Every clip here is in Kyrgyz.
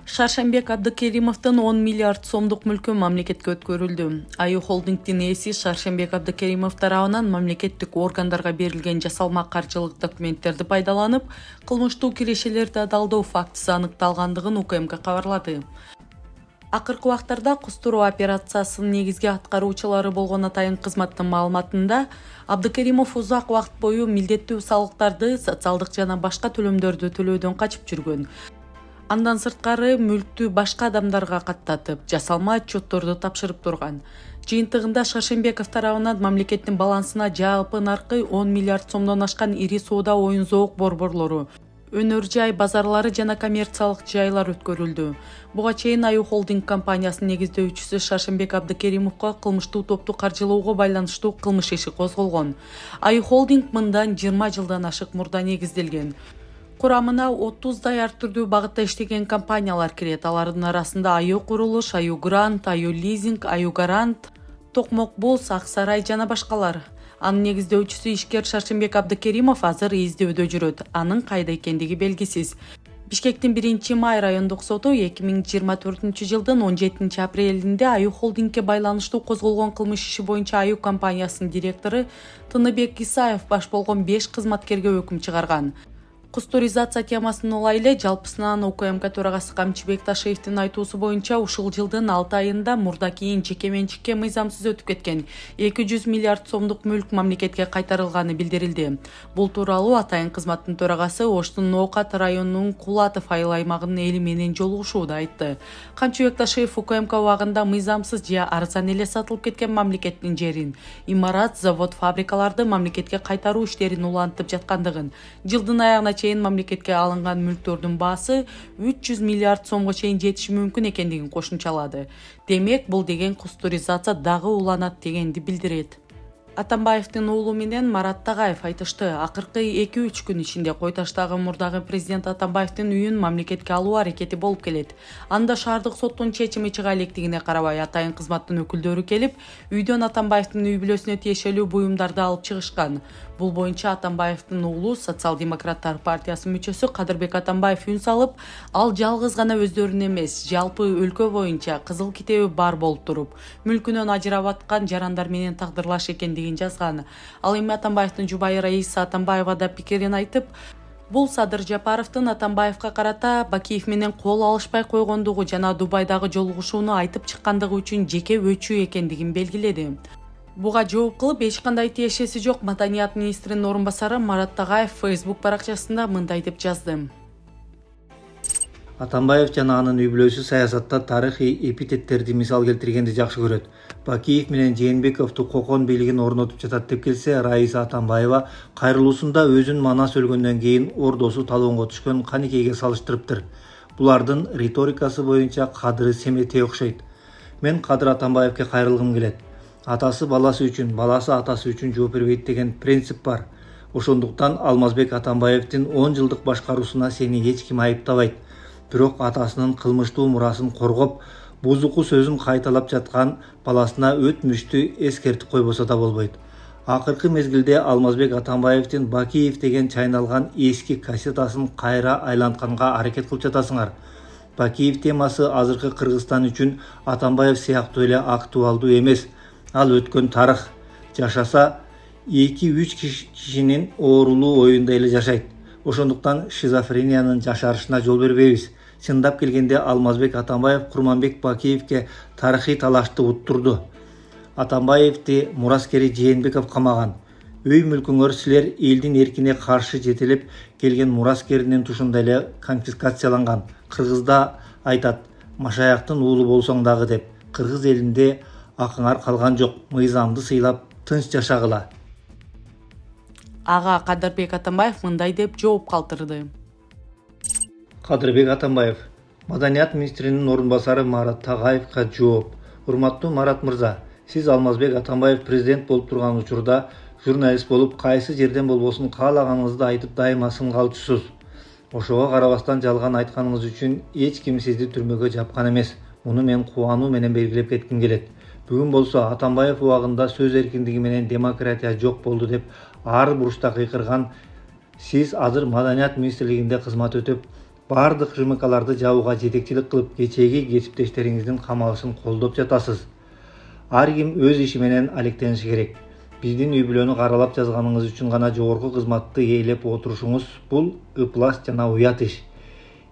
Шаршембек Абдыкеримовдун 10 миллиард сомдук мүлкү мамлекетке өткөрүлдү. Аю холдингдин ээси Шаршембек Абдыкеримов тарабынан мамлекеттик органдарга берилген жасалма каржылык документтерди пайдаланып, кылмыштуу кирешелерди адалдоо фактысы аныкталгандыгын УКМК кабарлады. Акыркы убактарда кустуруу операциясынын негизги аткаруучулары болгон Атайын кызматтын маалыматында Абдыкеримов узак убакыт бою милдеттүү салыктарды, социалдык жана башка төлөмдөрдү төлөөдөн качып жүргөн. Андан сырткары мүлктү башка адамдарга каттатып, жасалма отчетторду тапшырып турган. Жыйынтыгында Шаршембеков тарабынан мамлекеттин балансына жалпы наркы 10 миллиард сомдон ашкан ири соода оюн-зоок борборлору, өнөр жай базарлары жана коммерциялык жайлар өткөрүлдү. Буга чейин Аю холдинг компаниясынын негиздөөчүсү Шаршембек Абдыкеримовго кылмыштуу топту каржылоого байланыштуу кылмыш иши козголгон. Аю холдинг мындан 20 жылдан ашык мурда негизделген. Курамына 30дай ар түрдүү багытта иштеген компаниялар кирет. Алардын арасында Аю курулуш, Аю грант, Аю лизинг, Аю гарант, Токмок бус, Ак сарай жана башкалар. Анын негиздөөчүсү ишкер Шаршембек Абдыкеримов азыр издөөдө жүрөт. Анын кайда экендиги белгисиз. Бишкектин 1-май райондук соту 2024-жылдын 17-апрелинде Аю холдингке байланыштуу козголгон кылмыш иши боюнча Аю компаниясынын директору Тыныбек Исаев баш болгон 5 кызматкерге өкүм чыгарган. Кустуризация темасын улайлы жалпысынан УКМК төрагасы Камчыбек Ташиевдин айтуусу боюнча ушул жылдын 6 айында мурда кийин жеке менчикке мыйзамсыз өтүп кеткен 200 миллиард сомдук мүлк мамлекетке кайтарылганы билдирилди. Бул тууралуу Атайын кызматтын төрагасы Оштун Ноокат районунун Кулатов айыл аймагынын эли менен жолугушууда айтты. Камчыбек Ташиев УКМК убагында мыйзамсыз же арзан эле сатылып кеткен мамлекеттин жерин, имарат, завод, фабрикаларды мамлекетке кайтаруу иштерин улантып жаткандыгын, жылдын аягына мамлекетке алынган мүлктөрдүн баасы 300 миллиард сомго чейин жетиши мүмкүн экендигин кошумчалады. Демек, бул деген кустуризация дагы уланат дегенди билдирет. Атамбаевдин уулу менен Марат Тагаев айтышты. Акыркы 2-3 күн ичинде Кой Таштагы мурдагы президент Атамбаевдин үйүн мамлекетке алуу аракети болуп келет. Анда шаардык соттун чечими чыга электигине карабай Атайын кызматтын өкүлдөрү келип, үйдөн Атамбаевдин үй бүлөсүнө тиешелүү буюмдарды алып чыгышкан. Бул боюнча Атамбаевдин уулу Социал-демократтар партиясынын мүчөсү Кадырбек Атамбаев үн салып, ал жалгыз гана өздөрүнүн эмес, жалпы өлкө боюнча кызыл китеби бар болуп туруп, мүлкүнөн ажырап аткан жарандар менен тагдырлаш экендигин жазган. Ал эми Атамбаевдин жубайы Раиса Атамбаева да пикирин айтып, бул Садыр Жапаровдун Атамбаевга карата Бакиев менен кол алышпай койгондугу жана Дубайдагы жолугушууну айтып чыккандыгы үчүн жеке өчүү экендигин белгиледи. Буга жооп кылып, эч кандай тиешеси жок Маданият министринин орун басары Марат Тагаев Facebook баракчасында мындай деп жазды. Атамбаев жана анын үй бүлөсү саясатта тарыхый эпитеттерди мисал келтиргенди жакшы көрөт. Бакиев менен Жээнбековду кокон бийлигин орнотуп жатат деп келсе, Раиса Атамбаева кайрылуусунда өзүн Манас өлгөндөн кийин ордосу талоонго түшкөн Каникейге салыштырыптыр. Булардын риторикасы боюнча Кадыры Семетей окшойт. Мен Кадыр Атамбаевге кайрылгым келет. Атасы баласы үчүн, баласы атасы үчүн жооп бербейт деген принцип бар. Ошондуктан Алмазбек Атамбаевдин 10 жылдык башкаруусуна сени эч ким айыптабайт. Бирок атасынын кылмыштуу мурасын коргоп, бузуку сөзүн кайталап жаткан баласына өтмүштү эскертип койбосо да болбойт. Акыркы мезгилде Алмазбек Атамбаевдин Бакиев деген чайналган эски кассетасын кайра айлантканга аракет кылып жатасыңар. Бакиев темасы азыркы Кыргызстан үчүн Атамбаев сыяктуу эле актуалдуу эмес. Ал өткөн тарых. Жашаса 2-3 кишинин оорулуу оюнда эле жашайт. Ошондуктан шизофрениянын жашарышына жол бербейбиз. Чындап келгенде Алмазбек Атамбаев Курманбек Бакиевке тарыхый талашты уттурду. Атамбаевди мураскери Жээнбеков камаган. Үй мүлкүңөр силер элдин эркине каршы жетелеп келген мураскеринин тушунда эле конфискацияланган. Кыргызда айтат, машаяктын уулу болсоң дагы деп. Кыргыз элинде акыңар калган жок, мыйзамды сыйлап тынч жашагыла. Ага Кадырбек Атамбаев мындай деп жооп калтырды. Кадырбек Атамбаев, Маданият министринин орун басары Марат Тагаевга жооп. Урматтуу Марат мырза, сиз Алмазбек Атамбаев президент болуп турган учурда журналист болуп, кайсы жерден болбосун каалаганыңызды айтып дайыма сынга алчусуз. Ошого карабастан жалган айтканыңыз үчүн эч ким сизди түрмөгө жапкан эмес. Муну мен кубануу менен белгилеп кетким келет. Бүгүн болсо Атамбаев убагында сөз эркиндиги менен демократия жок болду деп ар буручта кыйкырган сиз азыр Маданият министрлигинде кызмат өтөп, бардык ЖМКларды жабууга жетекчилик кылып, кечээги кесиптештериңиздин камалышын колдоп жатасыз. Ар ким өз иши менен алектениши керек. Биздин үй-бүлөнү каралап жазганыңыз үчүн гана жогорку кызматты ээлеп отурушуңуз бул ыплас жана уят иш.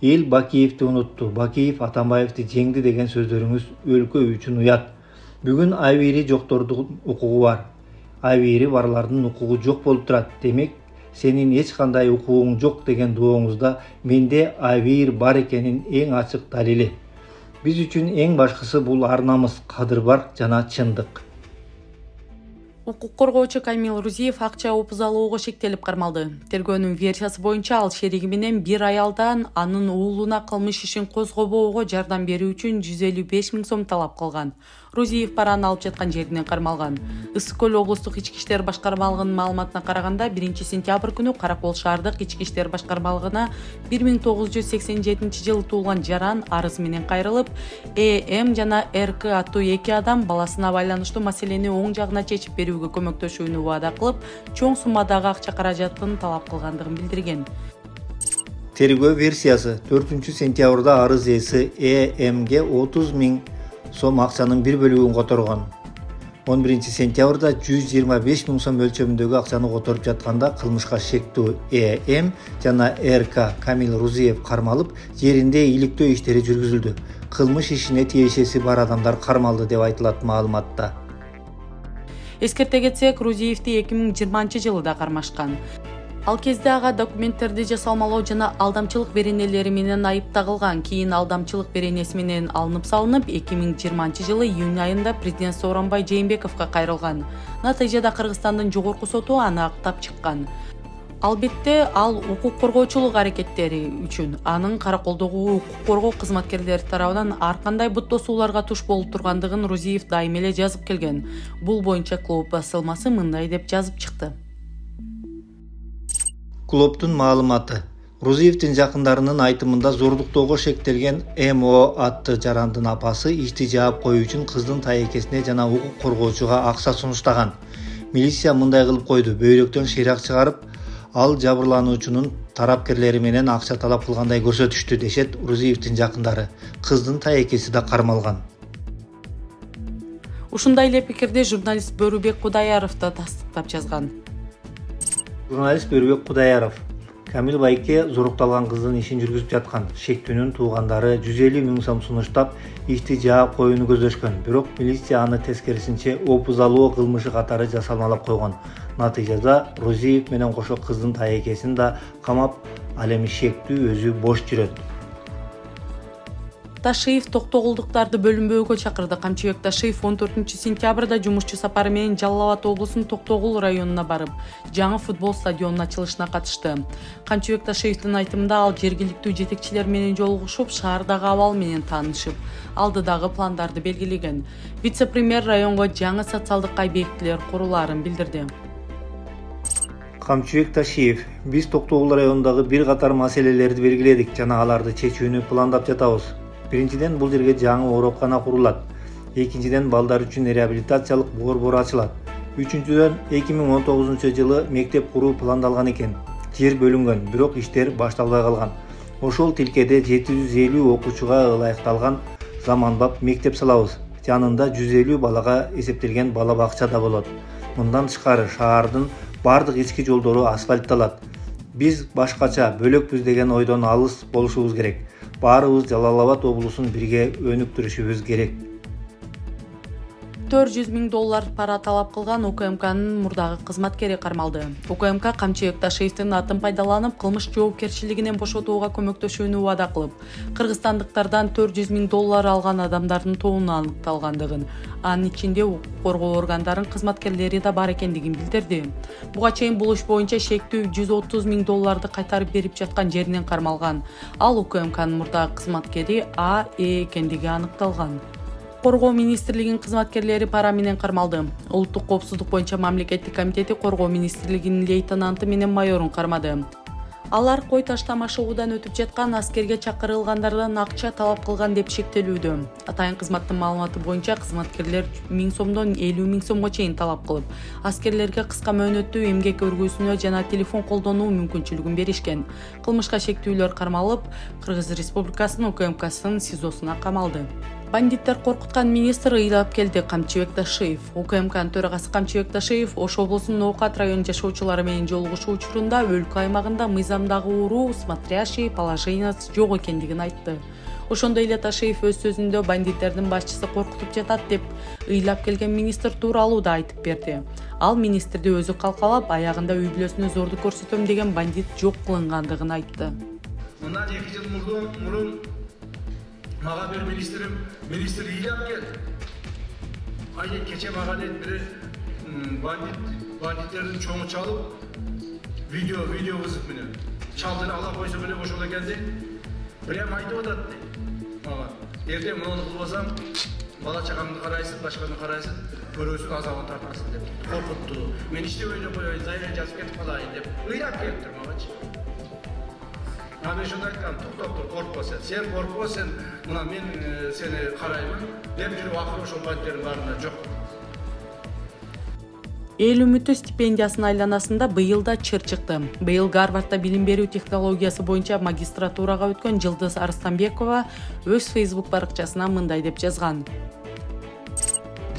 Эл Бакиевди унутту, Бакиев Атамбаевди жеңди деген сөздөрүңүз өлкө үчүн уят. Бүгүн айбири жоктордун укугу бар. Айбири барлардын укугу жок болуп турат. Демек, сенин эч кандай укугуң жок деген дооңузда менде айбир бар экенин эң ачык далили. Биз үчүн эң башкысы бул ар намыс, кадыр-барк жана чындык. Укук коргоочу Камил Рузиев акча опузалоого шектелип кармалды. Тергөөнүн версиясы боюнча ал шериги менен бир аялдан анын уулуна кылмыш ишин козгобоого жардам берүү үчүн 155 000 сом талап кылган. Рузиев параны алып жаткан жеринен кармалган. Ысык көл облустук ички иштер башкармалыгынын маалыматына караганда 1 сентябрь күнү Каракол шаардык ички иштер башкармалыгына 1987 жылы туулган жаран арыз менен кайрылып, ЭМ жана РК аттуу эки адам баласына байланыштуу маселени оң жагына чечип берүүгө көмөктөшүүнү убада кылып, чоң суммадагы акча каражатын талап кылгандыгын билдирген. Тергөө версиясы 4 сентябрда арыз ээси ЭМге 30 000 сом акчанын бир бөлүгүн которгон. 11 сентябрда 125 000 сом өлчөмүндөгү акчаны которуп жатканда кылмышка шектүү ЭМ жана РК Камил Рузиев кармалып, жеринде иликтөө иштери жүргүзүлдү. Кылмыш ишине тиешеси бар адамдар кармалды деп айтылат маалыматта. Эскерте кетсек, Рузиевди 2020 жылы да кармашкан. Ал кезде ага документтерди жасалмалоо жана алдамчылык беренелери менен айып тагылган. Кийин алдамчылык беренеси менен алынып салынып, 2020 жылы июнь айында президент Сооронбай Жээнбековго кайрылган. Натыйжада Кыргызстандын жогорку соту аны актап чыккан. Албетте, ал укук коргоочулук аракеттери үчүн анын Караколдогу укук коргоо кызматкерлери тарабынан ар кандай буттосууларга туш болуп тургандыгын Рузиев дайым эле жазып келген. Бул боюнча клуб басылмасы мындай деп жазып чыкты. Клубтун маалыматы. Рузиевдин жакындарынын айтымында зордуктоого шектелген МО атты жарандын апасы ишти жаап коюу үчүн кыздын тайекесине жана укук коргоочуга акча сунуштаган. Милиция мындай кылып койду. Бөйрөктөн шыйрак чыгарып, ал жабырлануучунун тарапкерлери менен акча талап кылгандай көрсөтүштү, дешет Рузиевдин жакындары. Кыздын тайекеси да кармалган. Ушундай эле пикирди журналист Бөрүбек Кудаяров да тастыктап жазган. Журналист Бөрүбек Кудаяров. Камил байке зорукталган кыздын ишин жүргүзүп жаткан. Шектүүнүн туугандары 150 000 сом сунуштап, ишти жаап коюуну көздөшкөн. Бирок милиция аны тескерисинче опузалоо кылмышы катары жасалмалап койгон. Натыйжада Рузиев менен кошо кыздын тайекесин да камап, ал эми шектүү өзү бош жүрөт. Ташиев токтогулдуктарды бөлүнбөөгө чакырды. Камчыбек Ташиев 14 сентябрда жумушчу сапары менен Жалал Абад облусунун Токтогул районуна барып, жаңы футбол стадионунун ачылышына катышты. Камчыбек Ташиевдин айтымында ал жергиликтүү жетекчилер менен жолугушуп, шаардагы абал менен таанышып, алдыдагы пландарды белгилеген. Вице-премьер районго жаңы социалдык объектилер курулаарын билдирди. Камчыбек Ташиев, биз Токтогул районундагы бир катар маселелерди белгиледик жана аларды чечүүнү пландап жатабыз. Биринчиден, бул жерге жаңы оорукана курулат. Экинчиден, балдар үчүн реабилитациялык борбор ачылат. Үчүнчүдөн, 2019 жылы мектеп куруу пландалган экен. Жер бөлүнгөн, бирок иштер башталбай калган. Ошол тилкеде 750 окуучуга ылайыкталган заманбап мектеп салабыз. Жанында 150 балага эсептелген бала бакча да болот. Мындан тышкары шаардын бардык ички жолдору асфальтталат. Биз башкача бөлөкпүз деген ойдон алыс болушубуз керек. Баарыбыз Жалал Абад облусун бирге өнүктүрүшүбүз керек. 400 000 доллар пара талап кылган УКМКнын мурдагы кызматкери кармалды. УКМК Камчыбек Ташиевдин атын пайдаланып, кылмыш жоопкерчилигинен бошотууга көмөктөшүүнү убада кылып, кыргызстандыктардан 400 000 доллар алган адамдардын тобуна аныкталгандыгын, анын ичинде укук коргоо органдарынын кызматкерлери да бар экендигин билдирди. Буга чейин бул иш боюнча шектүү 130 000 долларды кайтарып берип жаткан жеринен кармалган. Ал УКМКнын мурдагы кызматкери АЭ экендиги аныкталган. Коргоо министрлигинин кызматкерлери пара менен кармалды. Улуттук коопсуздук боюнча мамлекеттик комитети Коргоо министрлигинин лейтенанты менен майорун кармады. Алар кой таштамашыгуудан өтүп жаткан аскерге чакырылгандардан акча талап кылган деп шектелүүдө. Атайын кызматтын маалыматы боюнча кызматкерлер 1000 сомдон 50 000 сомго чейин талап кылып, аскерлерге кыска мөөнөттүү эмгек өргүүсүнө жана телефон колдонуу мүмкүнчүлүгүн беришкен. Кылмышка шектүүлөр кармалып, Кыргыз Республикасынын УКМКсынын СИЗОсуна камалды. Бандиттер коркуткан министр ыйлап келди. Камчыбек Ташиев. УКМКнын төрагасы Камчыбек Ташиев Ош облусунун Оокат районунун жашоочулары менен жолугушуу учурунда өлкө аймагында мыйзамдагы уруу, смотрящий, положенец жок экендигин айтты. Ошондой эле Ташиев өз сөзүндө бандиттердин башчысы коркутуп жатат деп ыйлап келген министр тууралуу да айтып берди. Ал министрди өзү калкалап, аягында үй бүлөсүнө зордук көрсөтөм деген бандит жок кылынгандыгын айтты. Мындан 2 жыл мурун мага бир министр ыйлап келди. Айы кече мага бир бандиттердин чоңу чалып, видео кызып менен чалдырып ала койсо эле ошол экенди. Прям айтып атат мага. Эртең муну кылбасаң, бала чагаңды карайсың, башканы карайсың, көрөсүң азабын тартасың деп коркутту. Мен иштеп ойлоп коеюн, заявление жазып кетип калайын деп ыйлап келиптир магачы. Мен шундай айткам, токтоп тур, коркпо сен коркпо, сен мына мен сени караймын деп жүрүп акыры ошол бандиттердин баарында жок. Эл үмүтү стипендиясынын айланасында быйыл да чыр чыкты. Быйыл Гарвардда билим берүү технологиясы боюнча магистратурага өткөн Жылдыз Арыстанбекова өз Facebook баракчасына мындай деп жазган.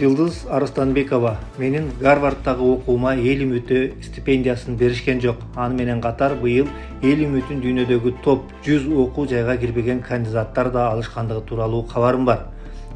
Жылдыз Арыстанбекова: менин Гарварддагы окуума эл үмүтү стипендиясын беришкен жок. Аны менен катар быйыл эл үмүтүн дүйнөдөгү топ 100 окуу жайга кирбеген кандидаттар да алышкандыгы тууралуу кабарым бар.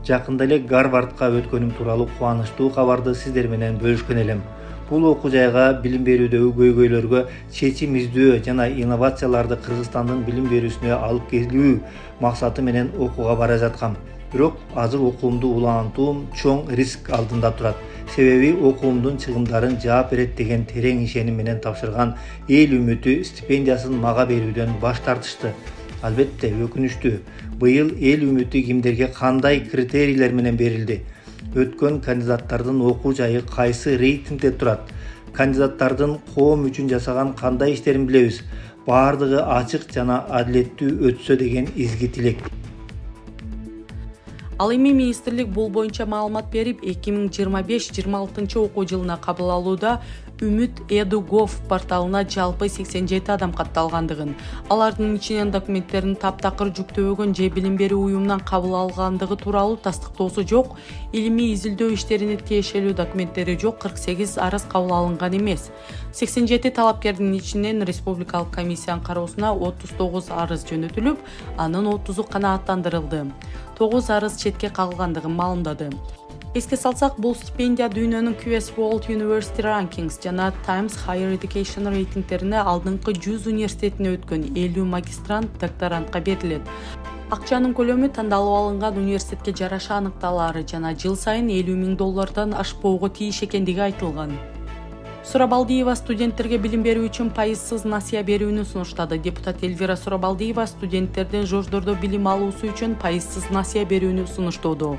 Жакында эле Гарвардга өткөнүм тууралуу кубанычтуу кабарды сиздер менен бөлүшкөн элем. Бул окуу жайга билим берүүдөгү көйгөйлөргө чечим издөө жана инновацияларды Кыргызстандын билим берүүсүнө алып келүү максаты менен окууга бара жаткам. Бирок азыр окуумду улантуум чоң риск алдында турат. Себеби окуумдун чыгымдарын жаап берет деген терең ишеним менен тапшырган эл үмүтү стипендиясын мага берүүдөн баш тартышты. Албетте өкүнүчтүү. Быйыл эл үмүтү кимдерге кандай критерийлер менен берилди? Өткөн кандидаттардын окуу жайы кайсы рейтингде турат? Кандидаттардын коом үчүн жасаган кандай иштерин билебиз? Баардыгы ачык жана адилеттүү өтсө деген изги тилек. Ал эми министрлик бул боюнча маалымат берип, 2025-26 окуу жылына кабыл алууда Үмүт Edu.gov порталына жалпы 87 адам катталгандыгын, алардын ичинен документтерин таптакыр жүктөбөгөн же билим берүү уюмунан кабыл алгандыгы тууралуу тастыктоосу жок, илимий изилдөө иштерине тиешелүү документтери жок 48 арыз кабыл алынган эмес. 87 талапкердин ичинен республикалык комиссиянын кароосуна 39 арыз жөнөтүлүп, анын 30-у канааттандырылды. 9 арыз четке кагылгандыгын маалымдады. Эске салсак, бул стипендия дүйнөнүн QS World University Rankings жана Times Higher Education рейтингтерине алдыңкы 100 университетине өткөн 50 магистрант, докторантка берилет. Акчанын көлөмү тандалып алынган университетке жараша аныкталаары жана жыл сайын $50,000 ашпоого тийиш экендиги айтылган. Сурабалдиева студенттерге билим берүү үчүн пайызсыз насыя берүүнү сунуштады. Депутат Эльвира Сурабалдиева студенттердин жордордо билим алуусу үчүн пайызсыз насыя берүүнү сунуштоодо.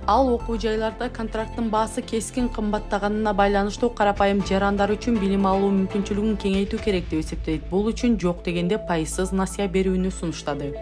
Ал окуу жайларда контракттын баасы кескин кымбаттаганына байланыштуу карапайым жарандар үчүн билим алуу мүмкүнчүлүгүн кеңейтүү керек деп эсептейт. Бул үчүн жок дегенде пайызсыз насыя берүүнү сунуштады.